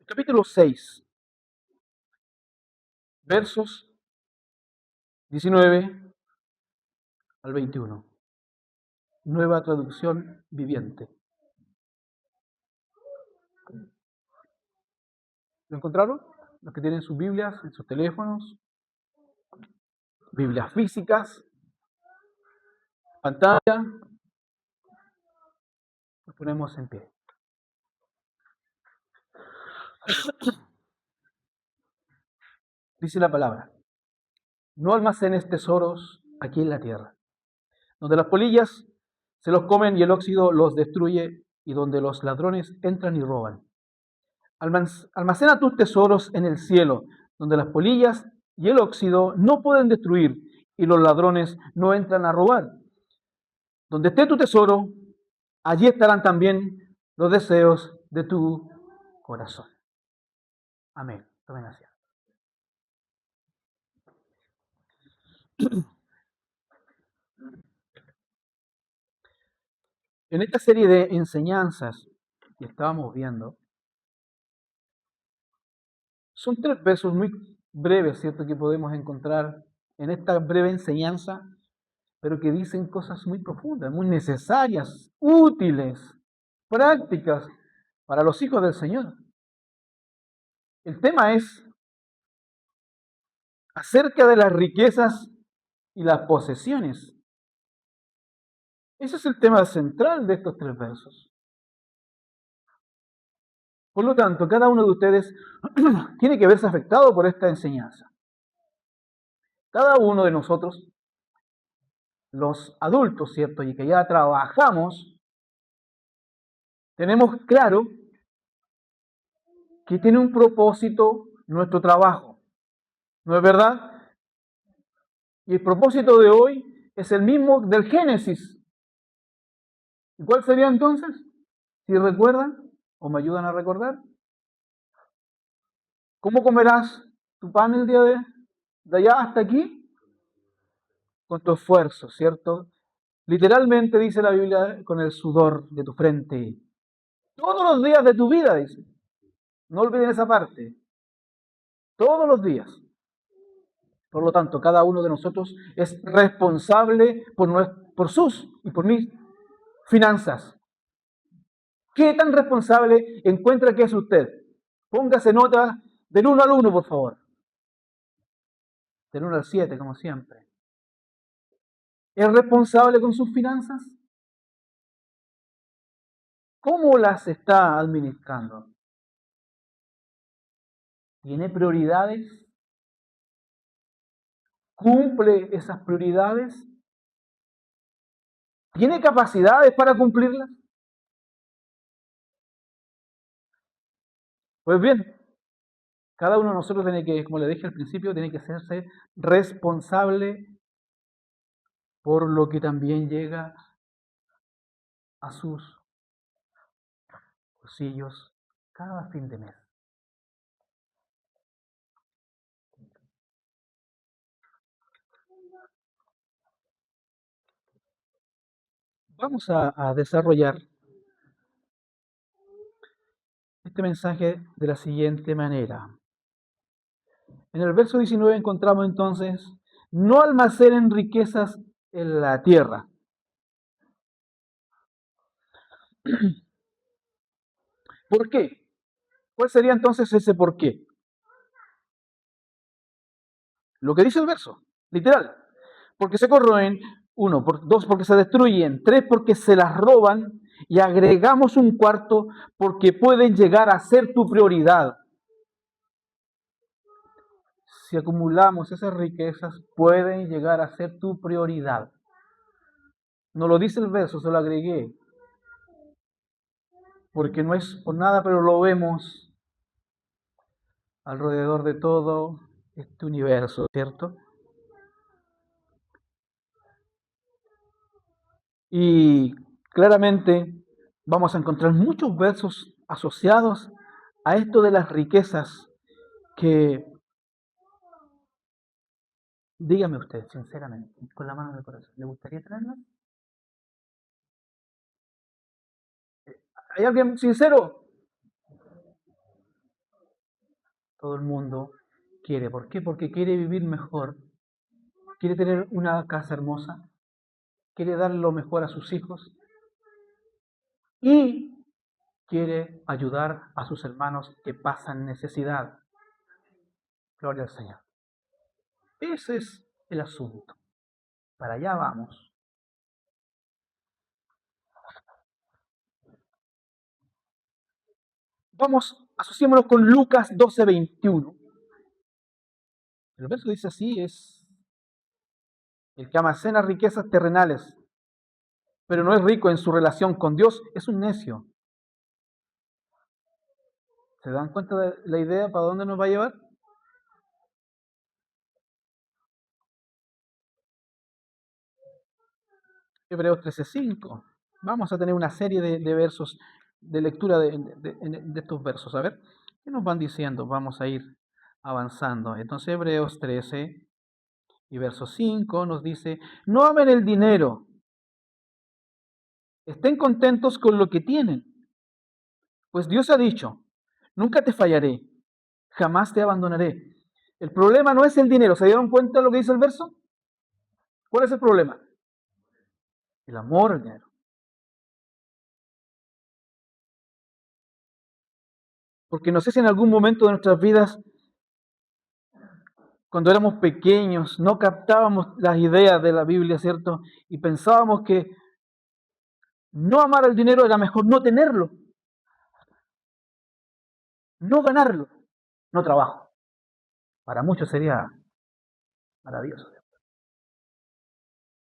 Capítulo 6, versos 19 al 21. Nueva traducción viviente. ¿Lo encontraron? Los que tienen sus Biblias en sus teléfonos, Biblias físicas, pantalla, nos ponemos en pie. Dice la palabra: no almacenes tesoros aquí en la tierra, donde las polillas se los comen y el óxido los destruye, y donde los ladrones entran y roban. Almacena tus tesoros en el cielo, donde las polillas y el óxido no pueden destruir y los ladrones no entran a robar. Donde esté tu tesoro, allí estarán también los deseos de tu corazón. Amén. Tomen asiento. En esta serie de enseñanzas que estábamos viendo, son 3 versos muy breves, ¿cierto?, que podemos encontrar en esta breve enseñanza, pero que dicen cosas muy profundas, muy necesarias, útiles, prácticas para los hijos del Señor. El tema es acerca de las riquezas y las posesiones. Ese es el tema central de estos 3 versos. Por lo tanto, cada uno de ustedes tiene que verse afectado por esta enseñanza. Cada uno de nosotros, los adultos, ¿cierto?, y que ya trabajamos, tenemos claro que tiene un propósito nuestro trabajo. ¿No es verdad? Y el propósito de hoy es el mismo del Génesis. ¿Y cuál sería entonces? Si recuerdan o me ayudan a recordar. ¿Cómo comerás tu pan el día de allá hasta aquí? Con tu esfuerzo, ¿cierto? Literalmente dice la Biblia, con el sudor de tu frente. Todos los días de tu vida, dice. No olviden esa parte. Todos los días. Por lo tanto, cada uno de nosotros es responsable por sus y por mis finanzas. ¿Qué tan responsable encuentra que es usted? Póngase nota del 1 al 1, por favor. Del 1 al 7, como siempre. ¿Es responsable con sus finanzas? ¿Cómo las está administrando? ¿Tiene prioridades? ¿Cumple esas prioridades? ¿Tiene capacidades para cumplirlas? Pues bien, cada uno de nosotros tiene que, como le dije al principio, tiene que hacerse responsable por lo que también llega a sus bolsillos cada fin de mes. Vamos a desarrollar este mensaje de la siguiente manera. En el verso 19 encontramos entonces: no almacenen riquezas en la tierra. ¿Por qué? ¿Cuál sería entonces ese por qué? Lo que dice el verso, literal. Porque se corroen, 1, 2, porque se destruyen, 3, porque se las roban, y agregamos un cuarto, porque pueden llegar a ser tu prioridad. Si acumulamos esas riquezas, pueden llegar a ser tu prioridad. No lo dice el verso, se lo agregué. Porque no es por nada, pero lo vemos alrededor de todo este universo, ¿cierto? Y claramente vamos a encontrar muchos versos asociados a esto de las riquezas que, dígame usted sinceramente, con la mano en el corazón, ¿le gustaría tenerlas? ¿Hay alguien sincero? Todo el mundo quiere. ¿Por qué? Porque quiere vivir mejor, quiere tener una casa hermosa, quiere dar lo mejor a sus hijos y quiere ayudar a sus hermanos que pasan necesidad. Gloria al Señor. Ese es el asunto. Para allá vamos. Vamos, asociémonos con Lucas 12:21. El verso dice así, es el que almacena riquezas terrenales, pero no es rico en su relación con Dios, es un necio. ¿Se dan cuenta de la idea para dónde nos va a llevar? Hebreos 13:5. Vamos a tener una serie de versos, de lectura de estos versos. A ver, ¿qué nos van diciendo? Vamos a ir avanzando. Entonces, Hebreos 13 y verso 5 nos dice, no amen el dinero, estén contentos con lo que tienen, pues Dios ha dicho, nunca te fallaré, jamás te abandonaré. El problema no es el dinero. ¿Se dieron cuenta de lo que dice el verso? ¿Cuál es el problema? El amor al dinero. Porque no sé si en algún momento de nuestras vidas, cuando éramos pequeños, no captábamos las ideas de la Biblia, ¿cierto? Y pensábamos que no amar al dinero era mejor no tenerlo, no ganarlo, no trabajo. Para muchos sería maravilloso, ¿cierto?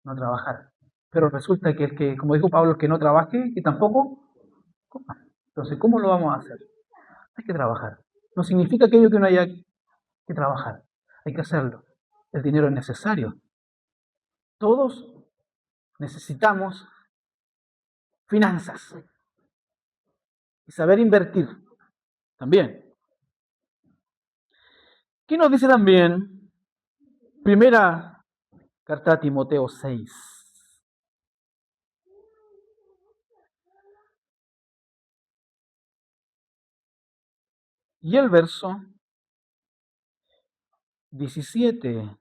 No trabajar. Pero resulta que el que, como dijo Pablo, el que no trabaje, que tampoco coma. Entonces, ¿cómo lo vamos a hacer? Hay que trabajar. No significa aquello que no haya que trabajar. Hay que hacerlo. El dinero es necesario. Todos necesitamos finanzas y saber invertir también. ¿Qué nos dice también? Primera carta a Timoteo 6. Y el verso 17.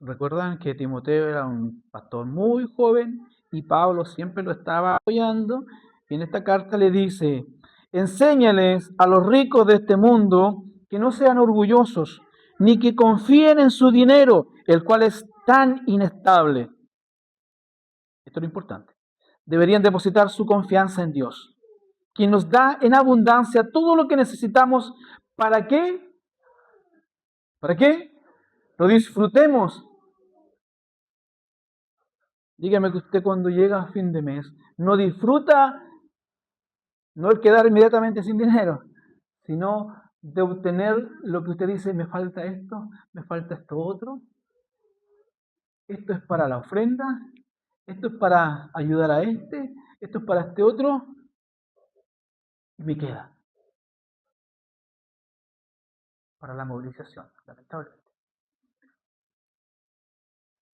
Recuerdan que Timoteo era un pastor muy joven y Pablo siempre lo estaba apoyando. Y en esta carta le dice, enséñales a los ricos de este mundo que no sean orgullosos, ni que confíen en su dinero, el cual es tan inestable. Esto es lo importante. Deberían depositar su confianza en Dios, quien nos da en abundancia todo lo que necesitamos. ¿Para qué? ¿Para qué? Lo disfrutemos. Dígame que usted cuando llega a fin de mes no disfruta no el quedar inmediatamente sin dinero, sino de obtener lo que usted dice, me falta esto, me falta esto otro, esto es para la ofrenda, esto es para ayudar a este, esto es para este otro, y me queda para la movilización, lamentablemente.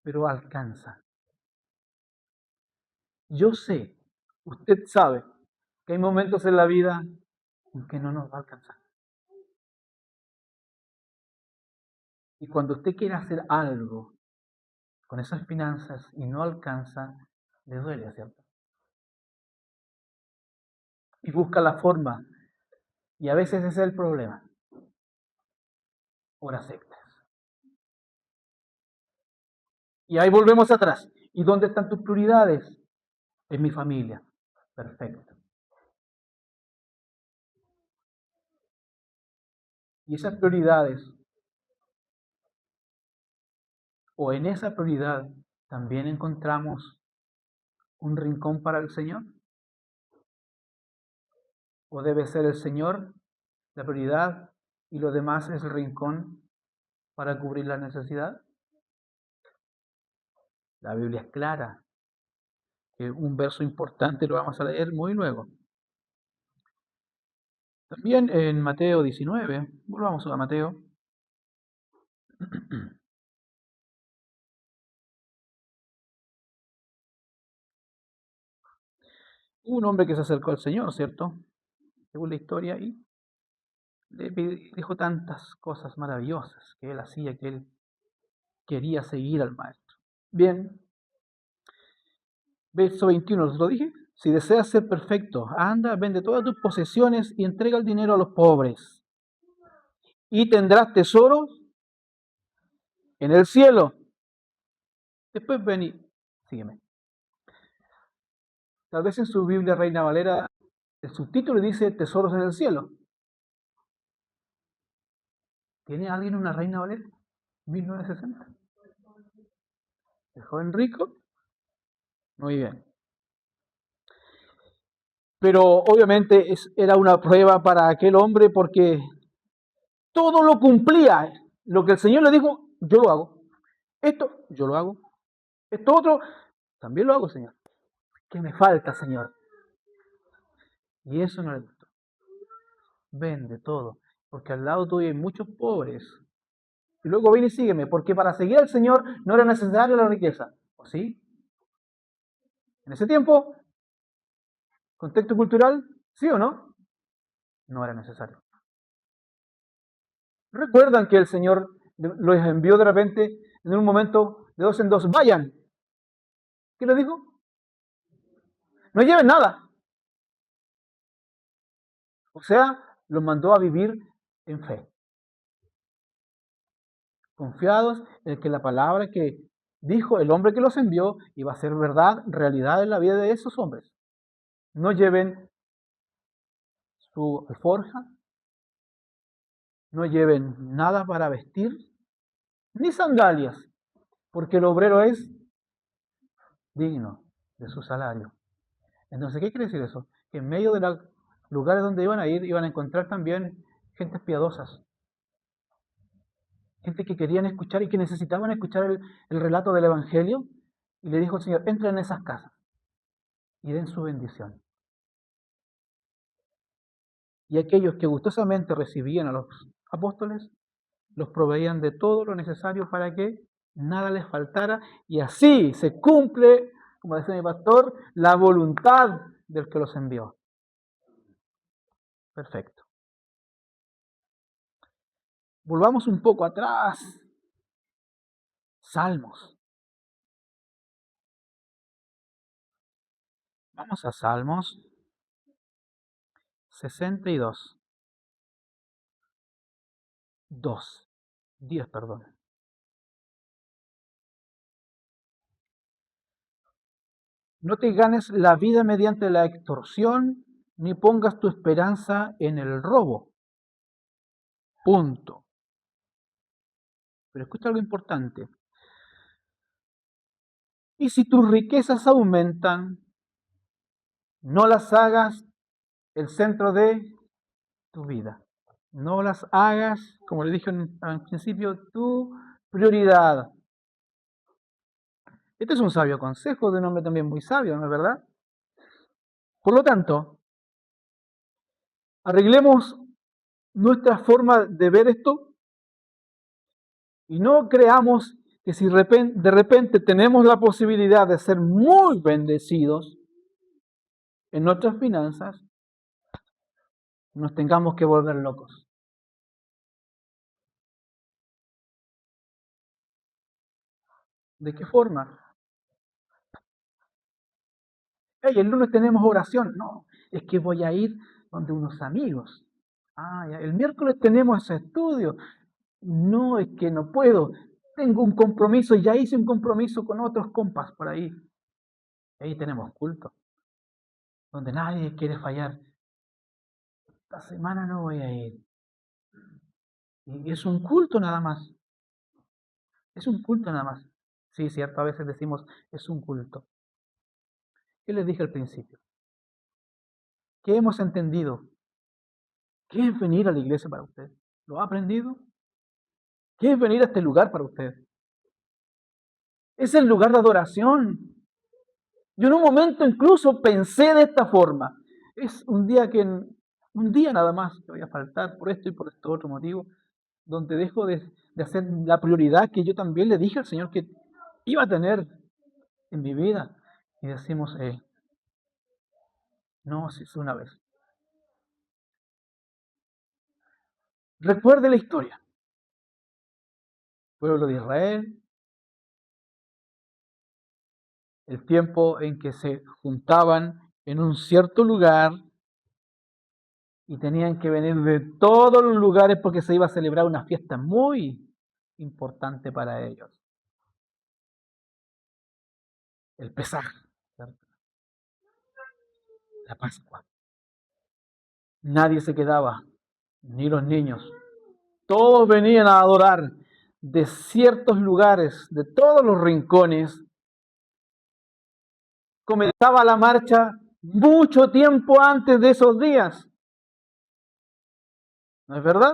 Pero alcanza. Yo sé, usted sabe, que hay momentos en la vida en que no nos va a alcanzar. Y cuando usted quiere hacer algo con esas finanzas y no alcanza, le duele, ¿cierto? Y busca la forma. Y a veces ese es el problema. Horas extras. Y ahí volvemos atrás. ¿Y dónde están tus prioridades? En mi familia. Perfecto. Y esas prioridades, o en esa prioridad, también encontramos un rincón para el Señor. ¿O debe ser el Señor la prioridad y lo demás es el rincón para cubrir la necesidad? La Biblia es clara. Un verso importante lo vamos a leer muy luego. También en Mateo 19, volvamos a Mateo. Hubo un hombre que se acercó al Señor, ¿cierto? Según la historia, y dijo tantas cosas maravillosas que él hacía, que él quería seguir al maestro. Bien, verso 21, ¿os lo dije? Si deseas ser perfecto, anda, vende todas tus posesiones y entrega el dinero a los pobres. Y tendrás tesoros en el cielo. Después ven y sígueme. Tal vez en su Biblia Reina Valera, el subtítulo dice tesoros en el cielo. ¿Tiene alguien una Reina Valera? 1960. ¿El joven rico? Muy bien. Pero obviamente era una prueba para aquel hombre porque todo lo cumplía. Lo que el Señor le dijo, yo lo hago. Esto, yo lo hago. Esto otro, también lo hago, Señor. ¿Qué me falta, Señor? Y eso no le gustó. Vende todo, porque al lado tuyo hay muchos pobres. Y luego ven y sígueme, porque para seguir al Señor no era necesaria la riqueza. ¿O sí? En ese tiempo, contexto cultural, ¿sí o no? No era necesario. ¿Recuerdan que el Señor los envió de repente en un momento de dos en dos? Vayan. ¿Qué le dijo? No lleven nada. O sea, los mandó a vivir en fe, confiados en que la palabra que dijo el hombre que los envió iba a ser verdad, realidad en la vida de esos hombres. No lleven su alforja, no lleven nada para vestir, ni sandalias, porque el obrero es digno de su salario. Entonces, ¿qué quiere decir eso? Que en medio de los lugares donde iban a ir, iban a encontrar también gentes piadosas, gente que querían escuchar y que necesitaban escuchar el relato del Evangelio. Y le dijo el Señor, entren en esas casas y den su bendición. Y aquellos que gustosamente recibían a los apóstoles, los proveían de todo lo necesario para que nada les faltara. Y así se cumple, como decía mi pastor, la voluntad del que los envió. Perfecto. Volvamos un poco atrás. Salmos. Vamos a Salmos 62. 10, perdón. No te ganes la vida mediante la extorsión, ni pongas tu esperanza en el robo. Punto. Pero escucha algo importante. Y si tus riquezas aumentan, no las hagas el centro de tu vida. No las hagas, como le dije al principio, tu prioridad. Este es un sabio consejo de un hombre también muy sabio, ¿no es verdad? Por lo tanto, arreglemos nuestra forma de ver esto y no creamos que si de repente tenemos la posibilidad de ser muy bendecidos en nuestras finanzas, nos tengamos que volver locos. ¿De qué forma? Hey, el lunes tenemos oración. No, es que voy a ir donde unos amigos. Ah, ya. El miércoles tenemos ese estudio. No, es que no puedo. Tengo un compromiso, ya hice un compromiso con otros compas por ahí. Ahí tenemos culto, donde nadie quiere fallar. Esta semana no voy a ir. Y es un culto nada más. Es un culto nada más. Sí, cierto, a veces decimos, es un culto. ¿Qué les dije al principio? ¿Qué hemos entendido? ¿Qué es venir a la iglesia para usted? ¿Lo ha aprendido? ¿Qué es venir a este lugar para usted? Es el lugar de adoración. Yo en un momento incluso pensé de esta forma. Es un día nada más que voy a faltar por esto y por este otro motivo, donde dejo de hacer la prioridad que yo también le dije al Señor que iba a tener en mi vida. Y decimos, no, si es una vez. Recuerde la historia. Pueblo de Israel, el tiempo en que se juntaban en un cierto lugar y tenían que venir de todos los lugares porque se iba a celebrar una fiesta muy importante para ellos. El Pesaj, ¿cierto? La Pascua. Nadie se quedaba, ni los niños. Todos venían a adorar de ciertos lugares, de todos los rincones. Comenzaba la marcha mucho tiempo antes de esos días. ¿No es verdad?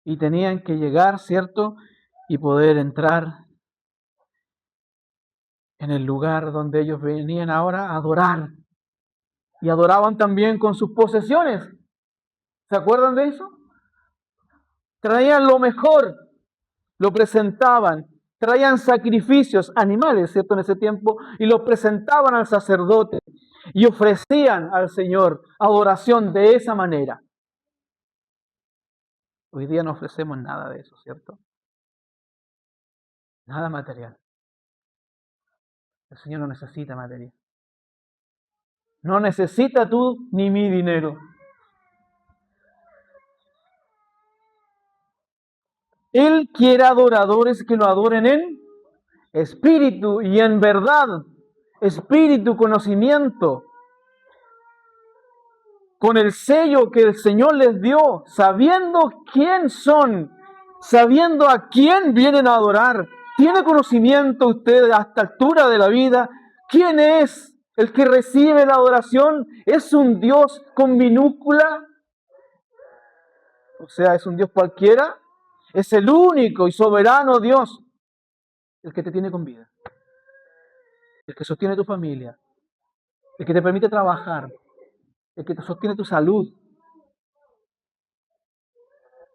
Y tenían que llegar, ¿cierto? Y poder entrar en el lugar donde ellos venían ahora a adorar. Y adoraban también con sus posesiones. ¿Se acuerdan de eso? Traían lo mejor, lo presentaban, traían sacrificios animales, ¿cierto? En ese tiempo, y los presentaban al sacerdote y ofrecían al Señor adoración de esa manera. Hoy día no ofrecemos nada de eso, ¿cierto? Nada material. El Señor no necesita material. No necesita tú ni mi dinero. Él quiere adoradores que lo adoren en espíritu y en verdad. Espíritu, conocimiento. Con el sello que el Señor les dio, sabiendo quién son, sabiendo a quién vienen a adorar. ¿Tiene conocimiento usted a esta altura de la vida? ¿Quién es el que recibe la adoración? ¿Es un Dios con minúscula? O sea, ¿es un Dios cualquiera? Es el único y soberano Dios, el que te tiene con vida, el que sostiene tu familia, el que te permite trabajar, el que te sostiene tu salud,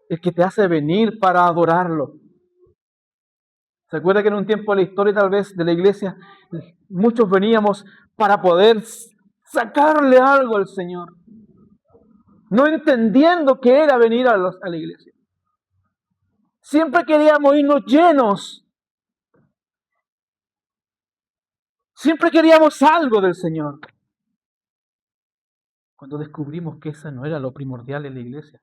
el que te hace venir para adorarlo. ¿Se acuerda que en un tiempo de la historia tal vez de la iglesia muchos veníamos para poder sacarle algo al Señor? No entendiendo qué era venir a la iglesia. Siempre queríamos irnos llenos. Siempre queríamos algo del Señor. Cuando descubrimos que eso no era lo primordial en la iglesia,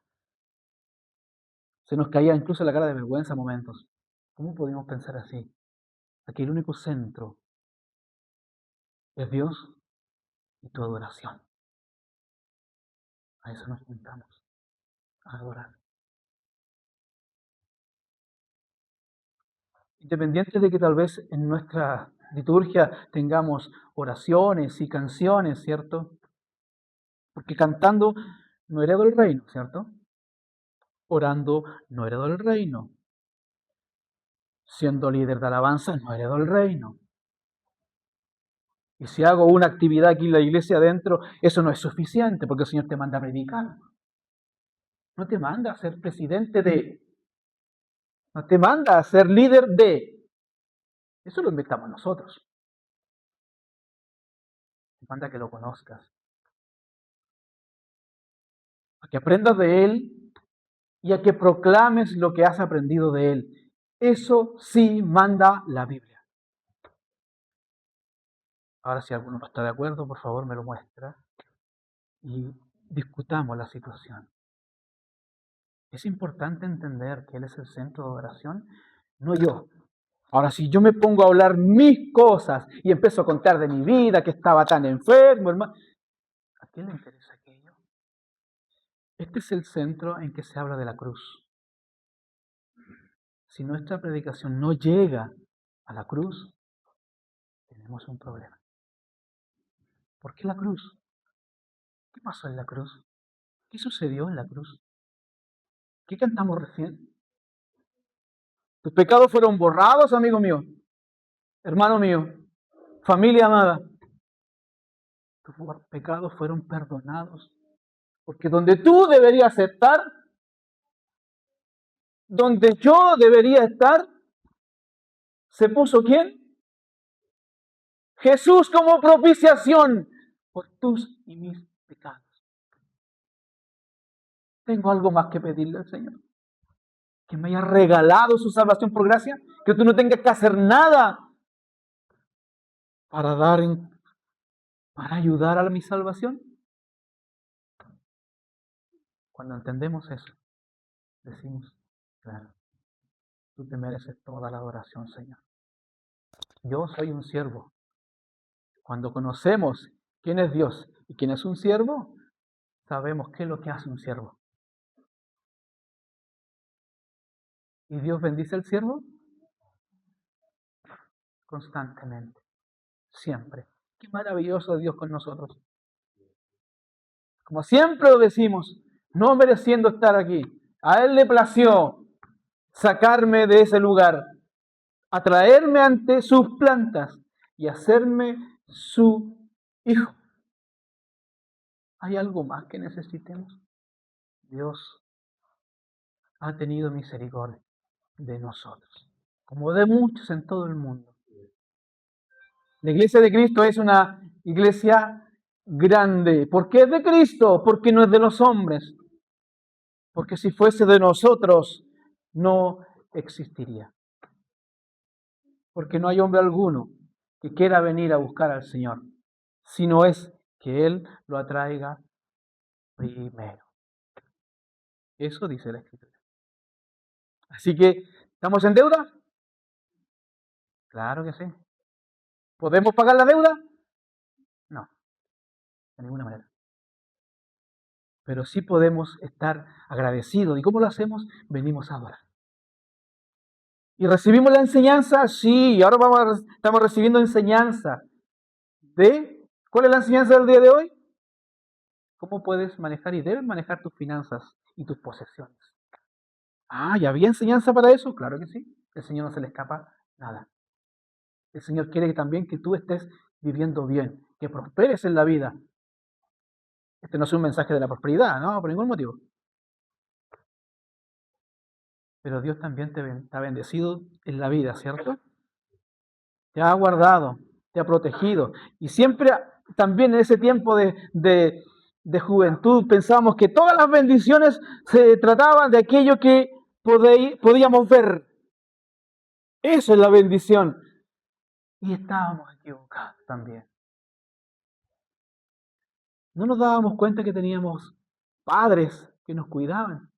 se nos caía incluso la cara de vergüenza a momentos. ¿Cómo podíamos pensar así? Aquí el único centro es Dios y tu adoración. A eso nos juntamos, a adorar. Independiente de que tal vez en nuestra liturgia tengamos oraciones y canciones, ¿cierto? Porque cantando no heredo el reino, ¿cierto? Orando no heredo el reino. Siendo líder de alabanza no heredo el reino. Y si hago una actividad aquí en la iglesia adentro, eso no es suficiente porque el Señor te manda a predicar. No te manda a ser presidente de. No te manda a ser líder de. Eso lo inventamos nosotros. Te manda a que lo conozcas. A que aprendas de Él y a que proclames lo que has aprendido de Él. Eso sí manda la Biblia. Ahora, si alguno no está de acuerdo, por favor me lo muestra y discutamos la situación. Es importante entender que Él es el centro de adoración, no yo. Ahora, si yo me pongo a hablar mis cosas y empiezo a contar de mi vida, que estaba tan enfermo, hermano, ¿a quién le interesa aquello? Este es el centro en que se habla de la cruz. Si nuestra predicación no llega a la cruz, tenemos un problema. ¿Por qué la cruz? ¿Qué pasó en la cruz? ¿Qué sucedió en la cruz? ¿Qué cantamos recién? Tus pecados fueron borrados, amigo mío, hermano mío, familia amada. Tus pecados fueron perdonados. Porque donde tú deberías estar, donde yo debería estar, ¿se puso quién? Jesús como propiciación por tus y mis pecados. tengo algo más que pedirle al Señor. Que me haya regalado su salvación por gracia, que tú no tengas que hacer nada para para ayudar a mi salvación. Cuando entendemos eso, decimos, claro, tú te mereces toda la adoración, Señor. Yo soy un siervo. Cuando conocemos quién es Dios y quién es un siervo, sabemos qué es lo que hace un siervo. ¿Y Dios bendice al siervo? Constantemente, siempre. Qué maravilloso Dios con nosotros. Como siempre lo decimos, no mereciendo estar aquí. A Él le plació sacarme de ese lugar, atraerme ante sus plantas y hacerme su hijo. ¿Hay algo más que necesitemos? Dios ha tenido misericordia de nosotros, como de muchos en todo el mundo. La iglesia de Cristo es una iglesia grande. ¿Por qué es de Cristo? Porque no es de los hombres. Porque si fuese de nosotros, no existiría. Porque no hay hombre alguno que quiera venir a buscar al Señor, sino es que Él lo atraiga primero. Eso dice la Escritura. Así que, ¿estamos en deuda? Claro que sí. ¿Podemos pagar la deuda? No, de ninguna manera. Pero sí podemos estar agradecidos. ¿Y cómo lo hacemos? Venimos a adorar. ¿Y recibimos la enseñanza? Sí, ahora estamos recibiendo enseñanza. ¿Cuál es la enseñanza del día de hoy? ¿Cómo puedes manejar y debes manejar tus finanzas y tus posesiones? Ah, ¿y había enseñanza para eso? Claro que sí. El Señor no se le escapa nada. El Señor quiere también que tú estés viviendo bien, que prosperes en la vida. Este no es un mensaje de la prosperidad, no, por ningún motivo. Pero Dios también te ha bendecido en la vida, ¿cierto? Te ha guardado, te ha protegido. Y siempre, también en ese tiempo de juventud, pensábamos que todas las bendiciones se trataban de aquello que podíamos ver. Eso es la bendición. Y estábamos equivocados también. No nos dábamos cuenta que teníamos padres que nos cuidaban,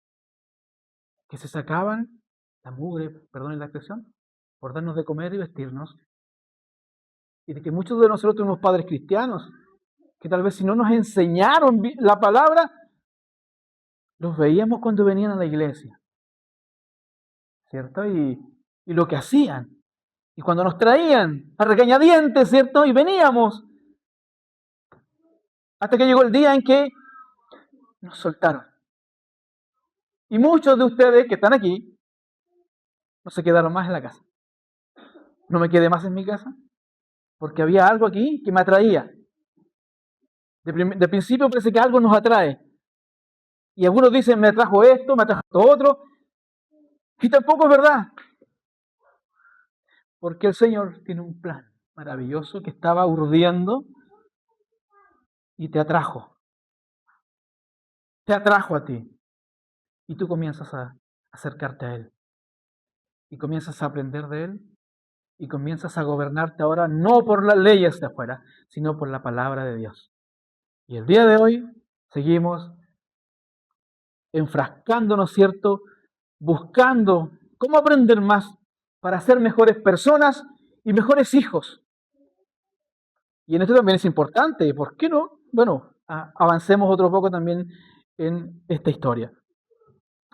que se sacaban la mugre, perdonen la expresión, por darnos de comer y vestirnos. Y de que muchos de nosotros tenemos padres cristianos, que tal vez si no nos enseñaron la palabra, los veíamos cuando venían a la iglesia, ¿cierto? Y lo que hacían. Y cuando nos traían a regañadientes, ¿cierto? Y veníamos. Hasta que llegó el día en que nos soltaron. Y muchos de ustedes que están aquí no se quedaron más en la casa. No me quedé más en mi casa porque había algo aquí que me atraía. De principio parece que algo nos atrae. Y algunos dicen, me atrajo esto, me atrajo esto otro. Y tampoco es verdad. Porque el Señor tiene un plan maravilloso que estaba urdiendo y te atrajo. Te atrajo a ti. Y tú comienzas a acercarte a Él. Y comienzas a aprender de Él. Y comienzas a gobernarte ahora no por las leyes de afuera, sino por la palabra de Dios. Y el día de hoy seguimos enfrascándonos, ¿cierto? Buscando cómo aprender más para ser mejores personas y mejores hijos. Y en esto también es importante. ¿Por qué no? Bueno, avancemos otro poco también en esta historia.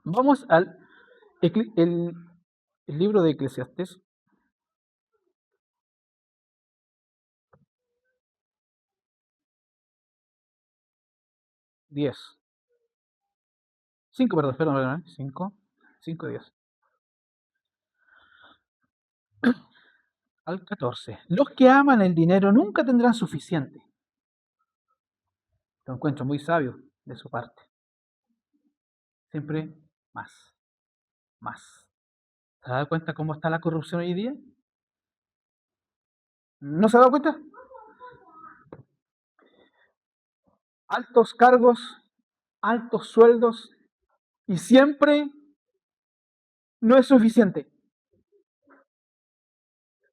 Vamos al el libro de Eclesiastés. 10. 5, perdón, 5, 5, 10. Al 14. Los que aman el dinero nunca tendrán suficiente. Lo encuentro muy sabio de su parte. Siempre más, más. ¿Se ha dado cuenta cómo está la corrupción hoy día? ¿No se ha dado cuenta? Altos cargos, altos sueldos, Y siempre no es suficiente.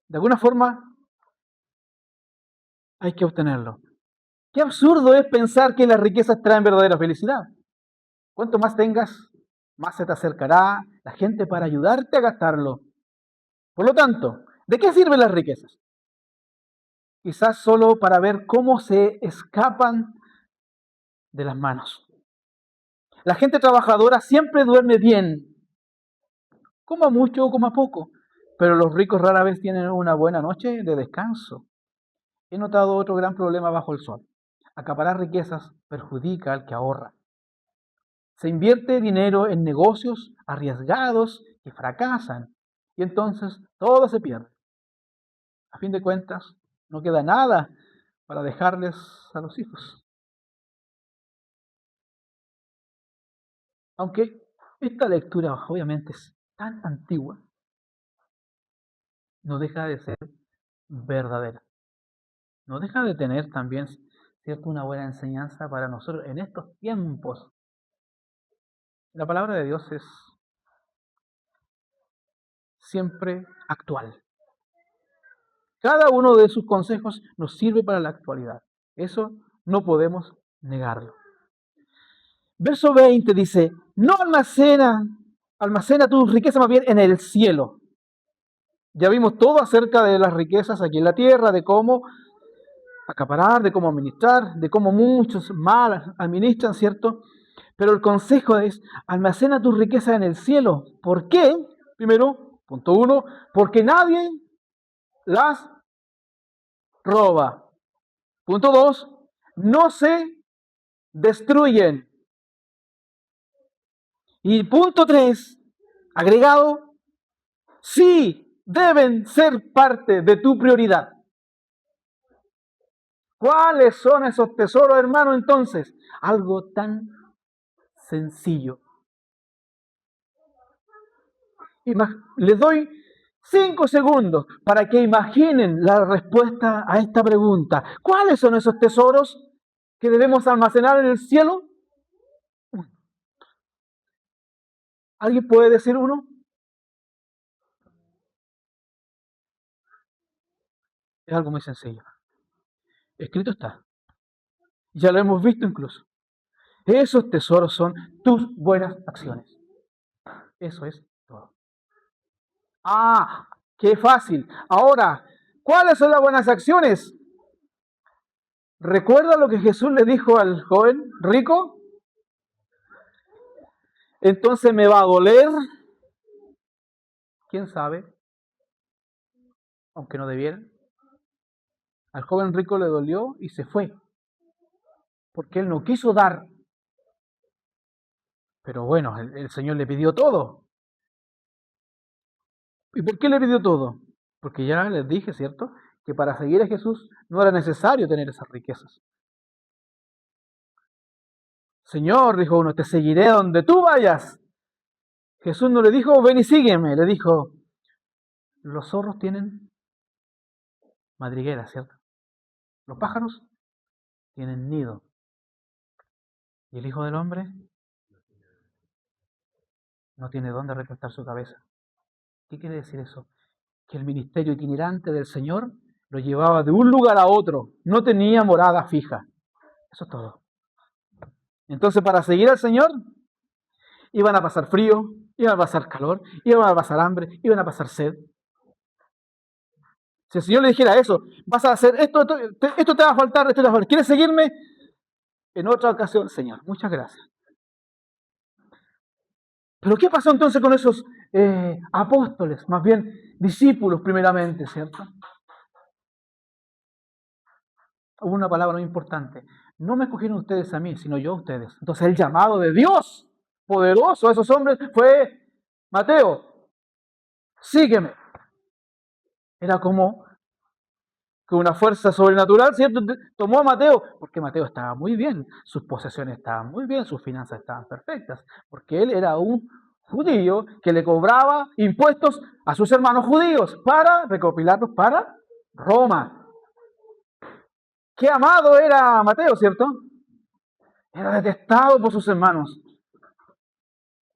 De alguna forma hay que obtenerlo. Qué absurdo es pensar que las riquezas traen verdadera felicidad. Cuanto más tengas, más se te acercará la gente para ayudarte a gastarlo. Por lo tanto, ¿de qué sirven las riquezas? Quizás solo para ver cómo se escapan de las manos. La gente trabajadora siempre duerme bien, coma mucho o coma poco, pero los ricos rara vez tienen una buena noche de descanso. He notado otro gran problema bajo el sol. Acaparar riquezas perjudica al que ahorra. Se invierte dinero en negocios arriesgados que fracasan y entonces todo se pierde. A fin de cuentas, no queda nada para dejarles a los hijos. Aunque esta lectura obviamente es tan antigua, no deja de ser verdadera. No deja de tener también, ¿cierto?, una buena enseñanza para nosotros en estos tiempos. La palabra de Dios es siempre actual. Cada uno de sus consejos nos sirve para la actualidad. Eso no podemos negarlo. Verso 20 dice, no almacena tu riqueza más bien en el cielo. Ya vimos todo acerca de las riquezas aquí en la tierra, de cómo acaparar, de cómo administrar, de cómo muchos mal administran, ¿cierto? Pero el consejo es, almacena tu riqueza en el cielo. ¿Por qué? Primero, punto 1, porque nadie las roba. Punto 2, no se destruyen. Y punto 3, agregado, sí deben ser parte de tu prioridad. ¿Cuáles son esos tesoros, hermano? Entonces, algo tan sencillo. Les doy 5 segundos para que imaginen la respuesta a esta pregunta. ¿Cuáles son esos tesoros que debemos almacenar en el cielo? ¿Alguien puede decir uno? Es algo muy sencillo. Escrito está. Ya lo hemos visto incluso. Esos tesoros son tus buenas acciones. Eso es todo. Ah, qué fácil. Ahora, ¿cuáles son las buenas acciones? ¿Recuerda lo que Jesús le dijo al joven rico? Entonces me va a doler. ¿Quién sabe? Aunque no debiera. Al joven rico le dolió y se fue. Porque él no quiso dar. Pero bueno, el Señor le pidió todo. ¿Y por qué le pidió todo? Porque ya les dije, ¿cierto?, que para seguir a Jesús no era necesario tener esas riquezas. Señor, dijo uno, te seguiré donde tú vayas. Jesús no le dijo, ven y sígueme. Le dijo, los zorros tienen madriguera, ¿cierto? Los pájaros tienen nido. Y el Hijo del Hombre no tiene dónde recostar su cabeza. ¿Qué quiere decir eso? Que el ministerio itinerante del Señor lo llevaba de un lugar a otro. No tenía morada fija. Eso es todo. Entonces, para seguir al Señor, iban a pasar frío, iban a pasar calor, iban a pasar hambre, iban a pasar sed. Si el Señor le dijera eso, vas a hacer esto te va a faltar, esto te va a faltar. ¿Quieres seguirme? En otra ocasión, Señor, muchas gracias. Pero ¿qué pasó entonces con esos apóstoles? Más bien, discípulos primeramente, ¿cierto? Hubo una palabra muy importante. No me escogieron ustedes a mí, sino yo a ustedes. Entonces el llamado de Dios poderoso a esos hombres fue, Mateo, sígueme. Era como que una fuerza sobrenatural, ¿cierto?, tomó a Mateo, porque Mateo estaba muy bien, sus posesiones estaban muy bien, sus finanzas estaban perfectas, porque él era un judío que le cobraba impuestos a sus hermanos judíos para recopilarlos para Roma. Qué amado era Mateo, ¿cierto? Era detestado por sus hermanos.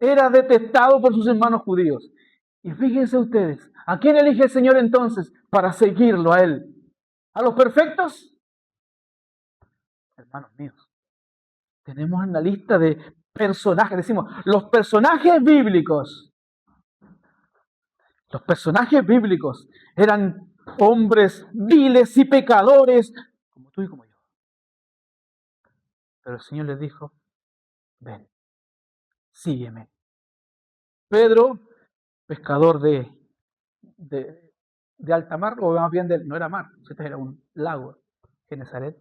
Era detestado por sus hermanos judíos. Y fíjense ustedes, ¿a quién elige el Señor entonces para seguirlo a Él? ¿A los perfectos? Hermanos míos, tenemos una lista de personajes, decimos, los personajes bíblicos. Los personajes bíblicos eran hombres viles y pecadores, como tú y como yo. Pero el Señor les dijo, ven, sígueme. Pedro, pescador de alta mar, o más bien no era mar, este era un lago, Genesaret.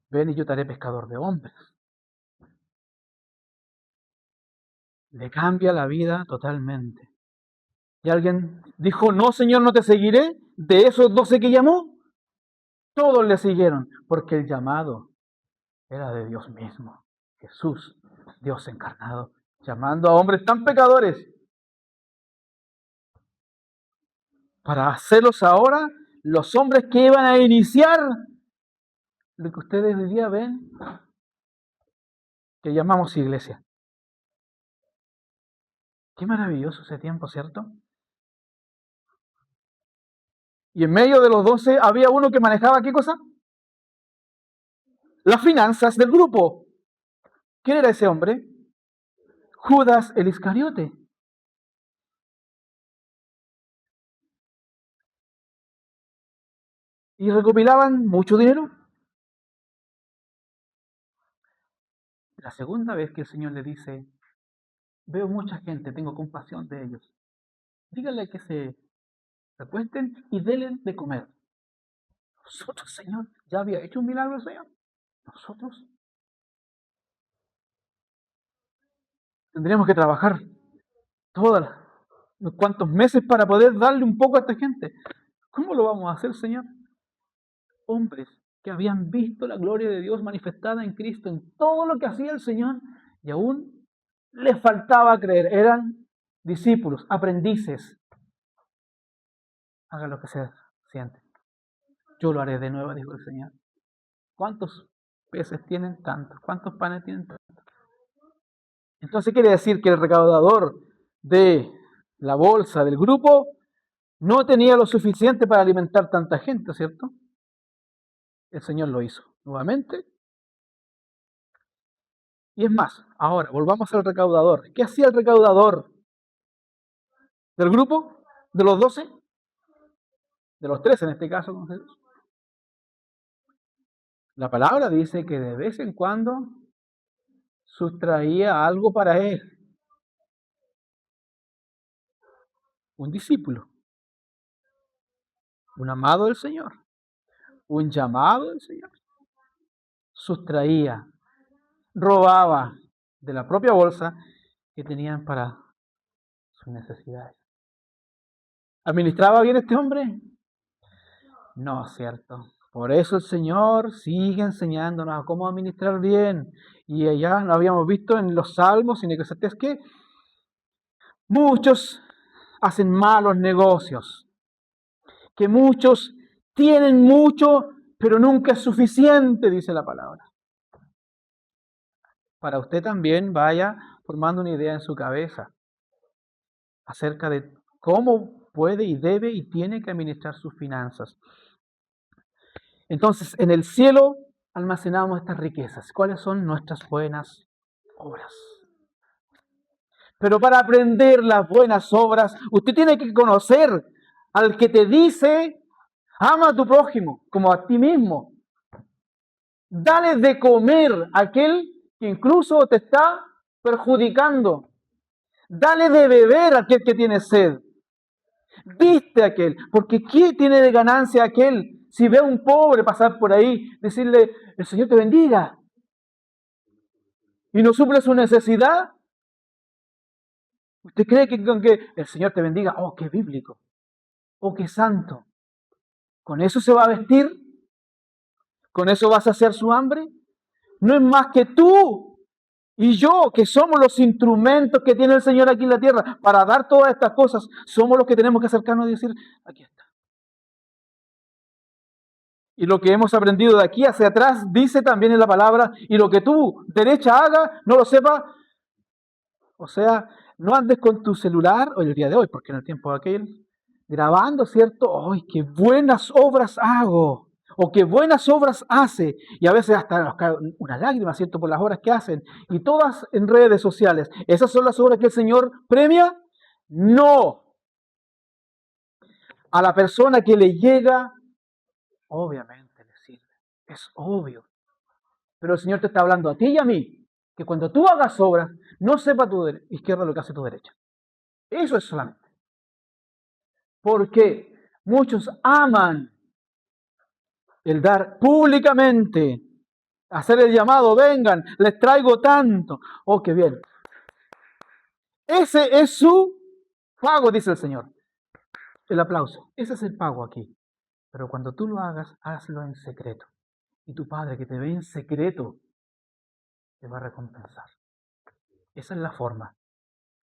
Ven y yo te haré pescador de hombres. Le cambia la vida totalmente. Y alguien dijo, no, Señor, no te seguiré. De esos 12 que llamó, todos le siguieron, porque el llamado era de Dios mismo. Jesús, Dios encarnado, llamando a hombres tan pecadores para hacerlos ahora los hombres que iban a iniciar lo que ustedes hoy día ven que llamamos iglesia. Qué maravilloso ese tiempo, ¿cierto? Y en medio de los 12 había uno que manejaba ¿qué cosa? Las finanzas del grupo. ¿Quién era ese hombre? Judas el Iscariote. Y recopilaban mucho dinero. La segunda vez que el Señor le dice, veo mucha gente, tengo compasión de ellos. Díganle que se recuesten y denle de comer. Nosotros, Señor, ya había hecho un milagro el Señor. Nosotros tendríamos que trabajar todos los cuantos meses para poder darle un poco a esta gente. ¿Cómo lo vamos a hacer, Señor? Hombres que habían visto la gloria de Dios manifestada en Cristo en todo lo que hacía el Señor y aún les faltaba creer. Eran discípulos, aprendices. Haga lo que se siente. Yo lo haré de nuevo, dijo el Señor. ¿Cuántos peces tienen? Tantos. ¿Cuántos panes tienen? Tantos. Entonces quiere decir que el recaudador de la bolsa del grupo no tenía lo suficiente para alimentar tanta gente, ¿cierto? El Señor lo hizo nuevamente. Y es más, ahora volvamos al recaudador. ¿Qué hacía el recaudador del grupo? ¿De los 12? De los 13 en este caso. La palabra dice que de vez en cuando sustraía algo para él. Un discípulo. Un amado del Señor. Un llamado del Señor. Sustraía, robaba de la propia bolsa que tenían para sus necesidades. ¿Administraba bien este hombre? No, cierto. Por eso el Señor sigue enseñándonos a cómo administrar bien. Y allá lo habíamos visto en los Salmos y en Eclesiastés que muchos hacen malos negocios, que muchos tienen mucho, pero nunca es suficiente, dice la palabra. Para usted también vaya formando una idea en su cabeza acerca de cómo puede y debe y tiene que administrar sus finanzas. Entonces, en el cielo almacenamos estas riquezas. ¿Cuáles son nuestras buenas obras? Pero para aprender las buenas obras, usted tiene que conocer al que te dice, ama a tu prójimo como a ti mismo. Dale de comer a aquel que incluso te está perjudicando. Dale de beber a aquel que tiene sed. Viste a aquel, porque ¿qué tiene de ganancia aquel si ve a un pobre pasar por ahí, decirle, el Señor te bendiga, y no suple su necesidad? ¿Usted cree que con que el Señor te bendiga, oh, qué bíblico, oh, qué santo, con eso se va a vestir? ¿Con eso vas a saciar su hambre? No es más que tú y yo, que somos los instrumentos que tiene el Señor aquí en la tierra para dar todas estas cosas. Somos los que tenemos que acercarnos y decir, aquí está. Y lo que hemos aprendido de aquí hacia atrás dice también en la palabra, y lo que tú derecha haga, no lo sepa O sea, no andes con tu celular, hoy el día de hoy, porque en el tiempo de aquel, grabando, ¿cierto? ¡Ay, qué buenas obras hago! O qué buenas obras hace. Y a veces hasta nos cae una lágrima, ¿cierto? Por las obras que hacen. Y todas en redes sociales. ¿Esas son las obras que el Señor premia? No. A la persona que le llega, obviamente le sirve. Es obvio. Pero el Señor te está hablando a ti y a mí, que cuando tú hagas obras, no sepa tu izquierda lo que hace tu derecha. Eso es solamente. Porque muchos aman el dar públicamente, hacer el llamado, vengan, les traigo tanto. Oh, qué bien. Ese es su pago, dice el Señor. El aplauso. Ese es el pago aquí. Pero cuando tú lo hagas, hazlo en secreto. Y tu Padre que te ve en secreto, te va a recompensar. Esa es la forma.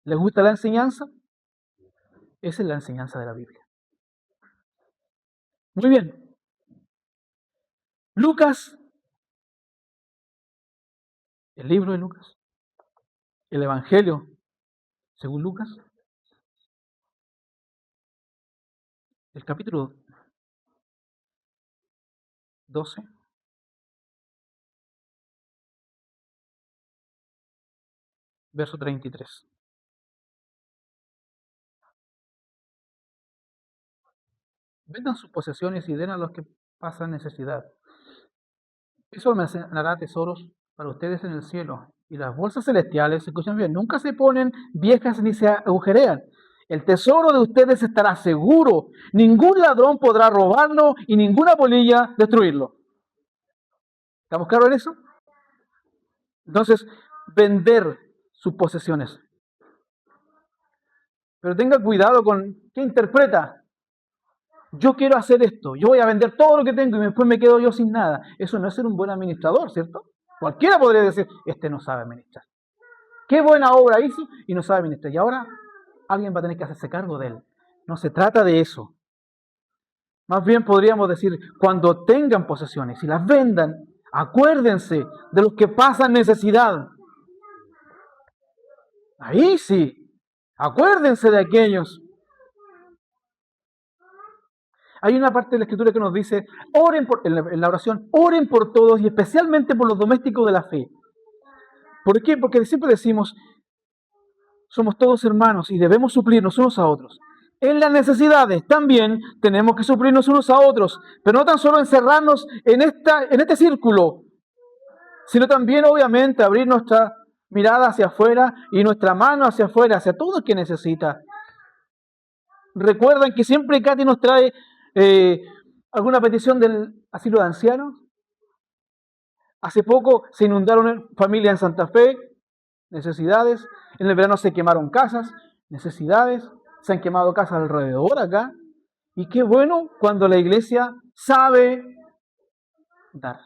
¿Les gusta la enseñanza? Esa es la enseñanza de la Biblia. Muy bien. Lucas, el libro de Lucas, el Evangelio según Lucas, el capítulo 12, verso 33. Vendan sus posesiones y den a los que pasan necesidad. Eso almacenará tesoros para ustedes en el cielo. Y las bolsas celestiales, escuchen bien, nunca se ponen viejas ni se agujerean. El tesoro de ustedes estará seguro. Ningún ladrón podrá robarlo y ninguna polilla destruirlo. ¿Estamos claros en eso? Entonces, vender sus posesiones. Pero tenga cuidado con qué interpreta. Yo quiero hacer esto, yo voy a vender todo lo que tengo y después me quedo yo sin nada. Eso no es ser un buen administrador, ¿cierto? Cualquiera podría decir, este no sabe administrar. Qué buena obra hizo y no sabe administrar. Y ahora alguien va a tener que hacerse cargo de él. No se trata de eso. Más bien podríamos decir, cuando tengan posesiones y las vendan, acuérdense de los que pasan necesidad. Ahí sí, acuérdense de aquellos. Hay una parte de la Escritura que nos dice, oren en la oración, oren por todos y especialmente por los domésticos de la fe. ¿Por qué? Porque siempre decimos, somos todos hermanos y debemos suplirnos unos a otros. En las necesidades también tenemos que suplirnos unos a otros, pero no tan solo encerrarnos en este círculo, sino también obviamente abrir nuestra mirada hacia afuera y nuestra mano hacia afuera, hacia todo el que necesita. Recuerdan que siempre Katy nos trae alguna petición del asilo de ancianos. Hace poco se inundaron familias en Santa Fe, necesidades. En el verano se quemaron casas, necesidades. Se han quemado casas alrededor acá. Y qué bueno cuando la iglesia sabe dar.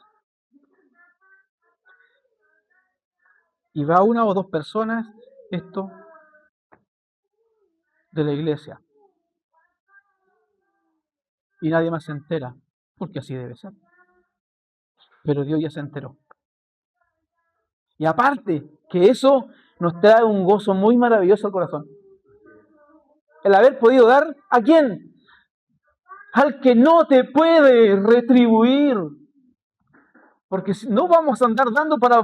Y va una o dos personas, esto, de la iglesia. Y nadie más se entera, porque así debe ser. Pero Dios ya se enteró. Y aparte, que eso nos trae un gozo muy maravilloso al corazón. El haber podido dar, ¿a quién? Al que no te puede retribuir. Porque no vamos a andar dando para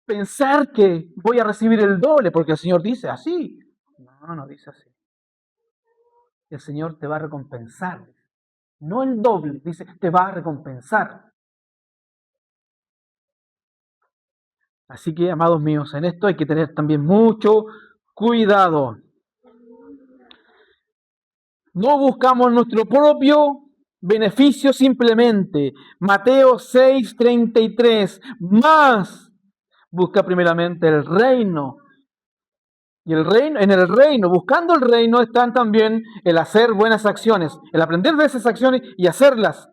pensar que voy a recibir el doble, porque el Señor dice así. No dice así. El Señor te va a recompensar. No el doble, dice, te va a recompensar. Así que, amados míos, en esto hay que tener también mucho cuidado. No buscamos nuestro propio beneficio simplemente. Mateo 6:33. Más busca primeramente el reino. Y en el reino, buscando el reino, están también el hacer buenas acciones, el aprender de esas acciones y hacerlas.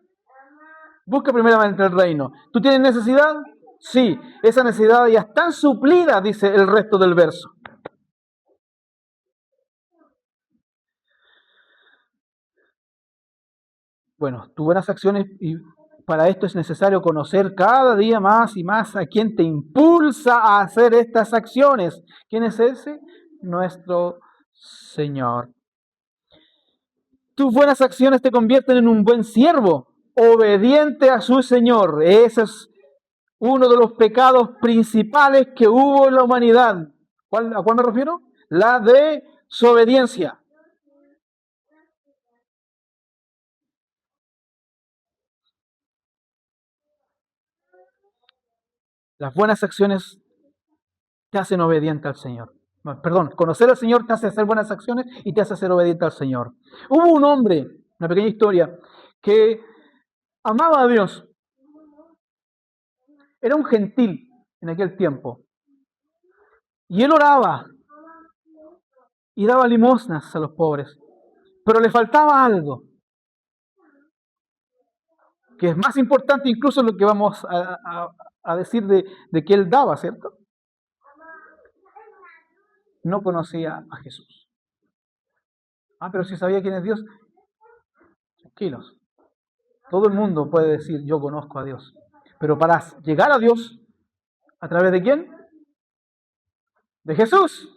Busca primeramente el reino. ¿Tú tienes necesidad? Sí, esa necesidad ya está suplida, dice el resto del verso. Bueno, tus buenas acciones y Para esto es necesario conocer cada día más y más a quien te impulsa a hacer estas acciones. ¿Quién es ese? Nuestro Señor. Tus buenas acciones te convierten en un buen siervo, obediente a su Señor. Ese es uno de los pecados principales que hubo en la humanidad. ¿A cuál me refiero? La desobediencia. Las buenas acciones te hacen obediente al Señor. Perdón, conocer al Señor te hace hacer buenas acciones y te hace ser obediente al Señor. Hubo un hombre, una pequeña historia, que amaba a Dios. Era un gentil en aquel tiempo. Y él oraba y daba limosnas a los pobres. Pero le faltaba algo, que es más importante incluso lo que vamos a decir de que él daba, ¿cierto? No conocía a Jesús. Pero si sabía quién es Dios, tranquilos. Todo el mundo puede decir, yo conozco a Dios. Pero para llegar a Dios, ¿a través de quién? De Jesús.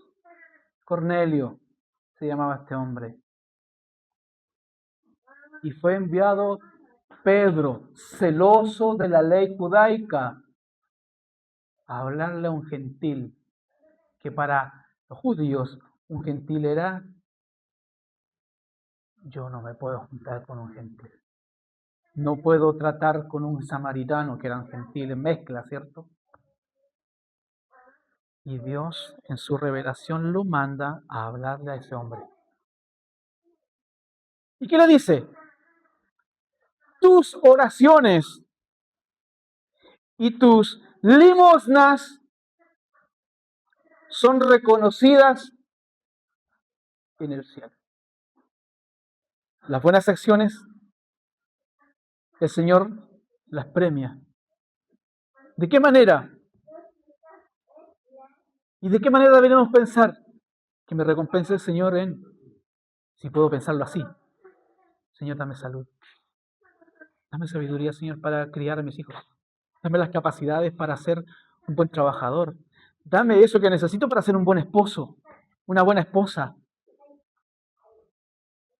Cornelio se llamaba este hombre. Y fue enviado Pedro, celoso de la ley judaica, a hablarle a un gentil, que para los judíos un gentil era, yo no me puedo juntar con un gentil. No puedo tratar con un samaritano, que eran gentiles, mezcla, ¿cierto? Y Dios en su revelación lo manda a hablarle a ese hombre. ¿Y qué le dice? Tus oraciones y tus limosnas son reconocidas en el cielo. Las buenas acciones, el Señor las premia. ¿De qué manera? ¿Y de qué manera deberíamos pensar? Que me recompense el Señor en, si puedo pensarlo así, Señor, dame salud. Dame sabiduría, Señor, para criar a mis hijos. Dame las capacidades para ser un buen trabajador. Dame eso que necesito para ser un buen esposo, una buena esposa.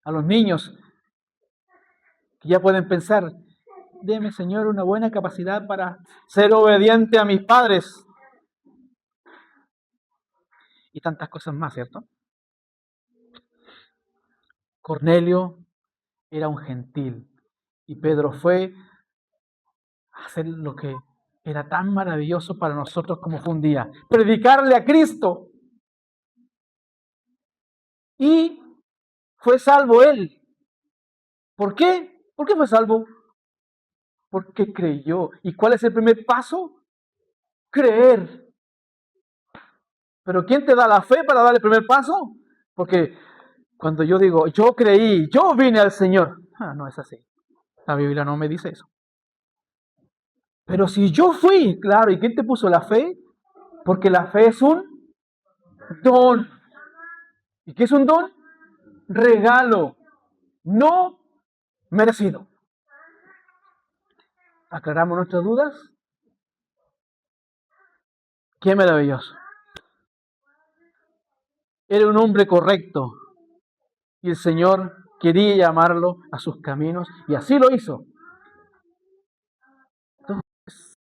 A los niños que ya pueden pensar, deme, Señor, una buena capacidad para ser obediente a mis padres. Y tantas cosas más, ¿cierto? Cornelio era un gentil y Pedro fue a hacer lo que era tan maravilloso para nosotros como fue un día, predicarle a Cristo. Y fue salvo él. ¿Por qué? ¿Por qué fue salvo? Porque creyó. ¿Y cuál es el primer paso? Creer. ¿Pero quién te da la fe para dar el primer paso? Porque cuando yo digo, yo creí, yo vine al Señor. No es así. La Biblia no me dice eso. Pero si yo fui, claro, ¿y quién te puso la fe? Porque la fe es un don. ¿Y qué es un don? Regalo, no merecido. ¿Aclaramos nuestras dudas? Qué maravilloso. Era un hombre correcto y el Señor quería llamarlo a sus caminos y así lo hizo. Entonces,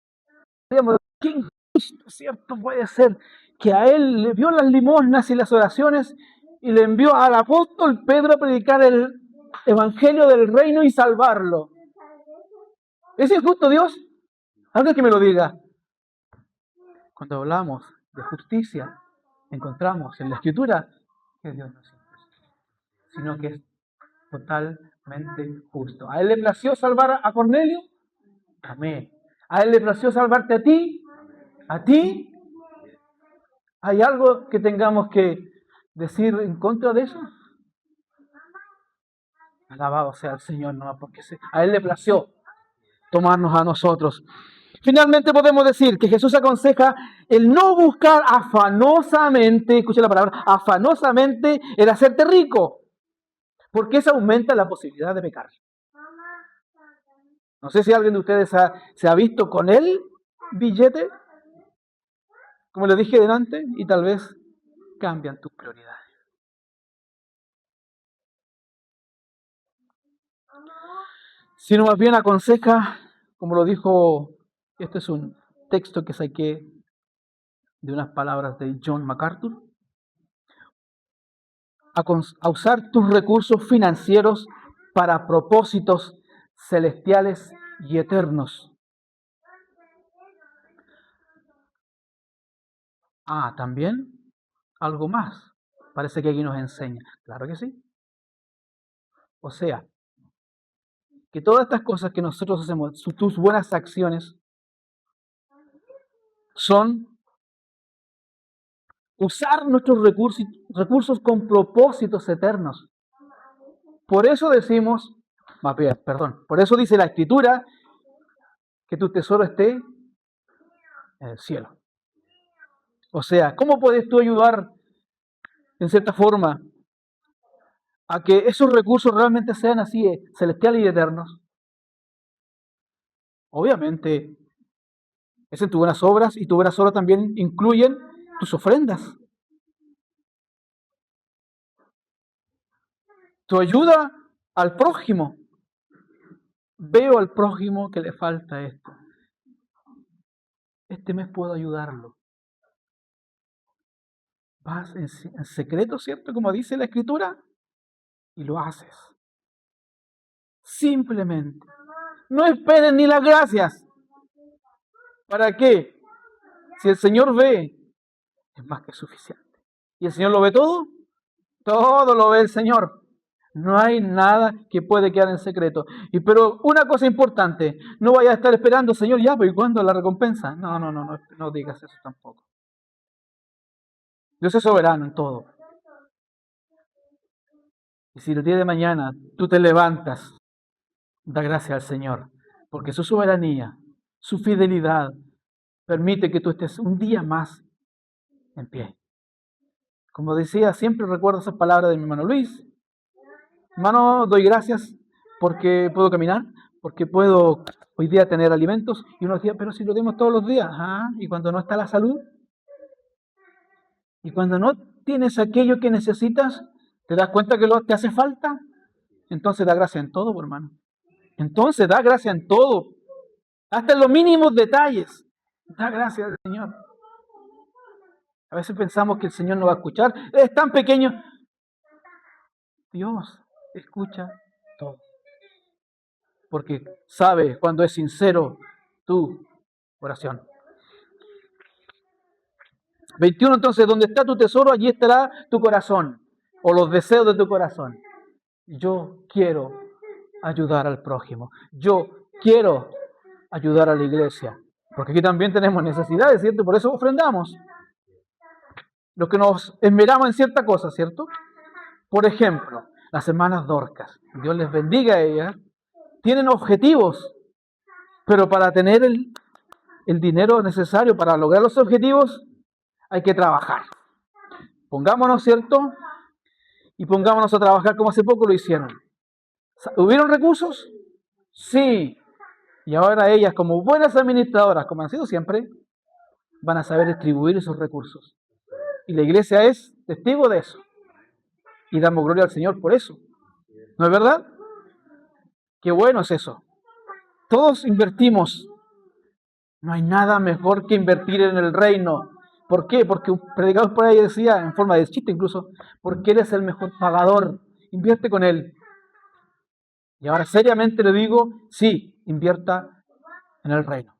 qué injusto, ¿cierto? Puede ser que a él le vio las limosnas y las oraciones y le envió al apóstol Pedro a predicar el evangelio del reino y salvarlo. ¿Es injusto Dios? Alguien que me lo diga. Cuando hablamos de justicia, encontramos en la Escritura que Dios no es injusto, sino que es totalmente justo. ¿A él le plació salvar a Cornelio? Amén. ¿A él le plació salvarte a ti? ¿A ti? ¿Hay algo que tengamos que decir en contra de eso? Alabado sea el Señor, no, porque a él le plació tomarnos a nosotros. Finalmente podemos decir que Jesús aconseja el no buscar afanosamente, escuche la palabra, afanosamente el hacerte rico, porque eso aumenta la posibilidad de pecar. No sé si alguien de ustedes se ha visto con el billete, como les dije delante, y tal vez cambian tus prioridades. Sino más bien aconseja, como lo dijo, este es un texto que saqué de unas palabras de John MacArthur, a usar tus recursos financieros para propósitos celestiales y eternos. También algo más. Parece que aquí nos enseña. Claro que sí. O sea, que todas estas cosas que nosotros hacemos, tus buenas acciones, son usar nuestros recursos con propósitos eternos. Por eso decimos, por eso dice la Escritura que tu tesoro esté en el cielo. O sea, ¿cómo puedes tú ayudar, en cierta forma, a que esos recursos realmente sean así, celestiales y eternos? Obviamente, es en tus buenas obras, y tus buenas obras también incluyen tus ofrendas. Tu ayuda al prójimo. Veo al prójimo que le falta esto. Este mes puedo ayudarlo. Vas en secreto, ¿cierto? Como dice la Escritura, y lo haces. Simplemente. No esperes ni las gracias. ¿Para qué? Si el Señor ve, es más que suficiente. ¿Y el Señor lo ve todo? Todo lo ve el Señor. No hay nada que puede quedar en secreto. Pero una cosa importante, no vayas a estar esperando, Señor, ya, pero ¿y cuándo la recompensa? No digas eso tampoco. Dios es soberano en todo. Y si el día de mañana tú te levantas, da gracias al Señor, porque su soberanía, su fidelidad, permite que tú estés un día más en pie. Como decía, siempre recuerdo esas palabras de mi hermano Luis. Hermano, doy gracias porque puedo caminar, porque puedo hoy día tener alimentos. Y uno decía, pero si lo tenemos todos los días. Y cuando no está la salud, y cuando no tienes aquello que necesitas, ¿te das cuenta que te hace falta? Entonces da gracia en todo, hermano. Entonces da gracia en todo. Hasta en los mínimos detalles. Da gracias al Señor. A veces pensamos que el Señor no va a escuchar. Es tan pequeño. Dios escucha todo. Porque sabe cuando es sincero tu oración. 21, entonces, donde está tu tesoro, allí estará tu corazón. O los deseos de tu corazón. Yo quiero ayudar al prójimo. Yo quiero ayudar a la iglesia. Porque aquí también tenemos necesidades, ¿cierto? Por eso ofrendamos. Los que nos esmeramos en cierta cosa, ¿cierto? Por ejemplo, las hermanas Dorcas. Dios les bendiga a ellas. Tienen objetivos. Pero para tener el dinero necesario para lograr los objetivos, hay que trabajar. Pongámonos, ¿cierto? Y pongámonos a trabajar como hace poco lo hicieron. ¿Hubieron recursos? Sí. Y ahora ellas, como buenas administradoras, como han sido siempre, van a saber distribuir esos recursos. Y la iglesia es testigo de eso. Y damos gloria al Señor por eso. ¿No es verdad? Qué bueno es eso. Todos invertimos. No hay nada mejor que invertir en el reino. ¿Por qué? Porque un predicador por ahí decía, en forma de chiste incluso, porque eres el mejor pagador. Invierte con él. Y ahora seriamente le digo, sí, invierta en el reino.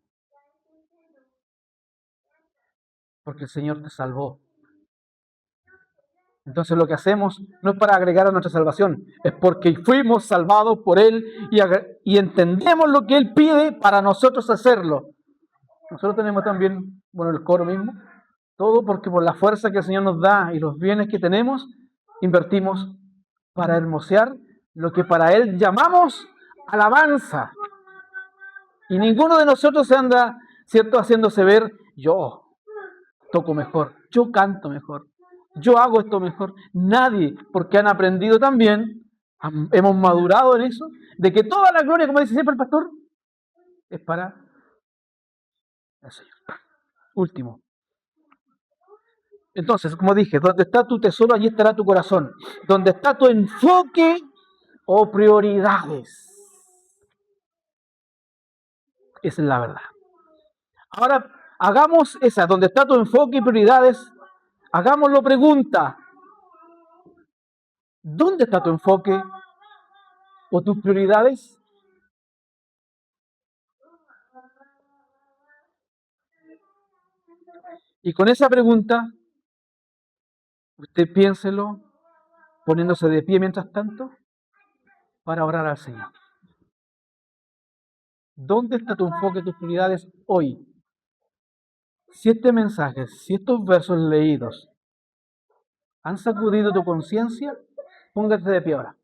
Porque el Señor te salvó. Entonces lo que hacemos no es para agregar a nuestra salvación, es porque fuimos salvados por Él y entendemos lo que Él pide para nosotros hacerlo. Nosotros tenemos también, el coro mismo, todo porque por la fuerza que el Señor nos da y los bienes que tenemos, invertimos para hermosear lo que para Él llamamos alabanza. Y ninguno de nosotros se anda, ¿cierto?, haciéndose ver, yo toco mejor, yo canto mejor, yo hago esto mejor. Nadie, porque han aprendido también, hemos madurado en eso, de que toda la gloria, como dice siempre el pastor, es para el Señor. Último. Entonces, como dije, donde está tu tesoro, allí estará tu corazón. Donde está tu enfoque o prioridades. Esa es la verdad. Ahora, hagamos esa, donde está tu enfoque y prioridades, hagámoslo pregunta. ¿Dónde está tu enfoque o tus prioridades? Y con esa pregunta, usted piénselo, poniéndose de pie mientras tanto, para orar al Señor. ¿Dónde está tu enfoque, tus prioridades hoy? Si este mensaje, si estos versos leídos han sacudido tu conciencia, póngate de pie ahora.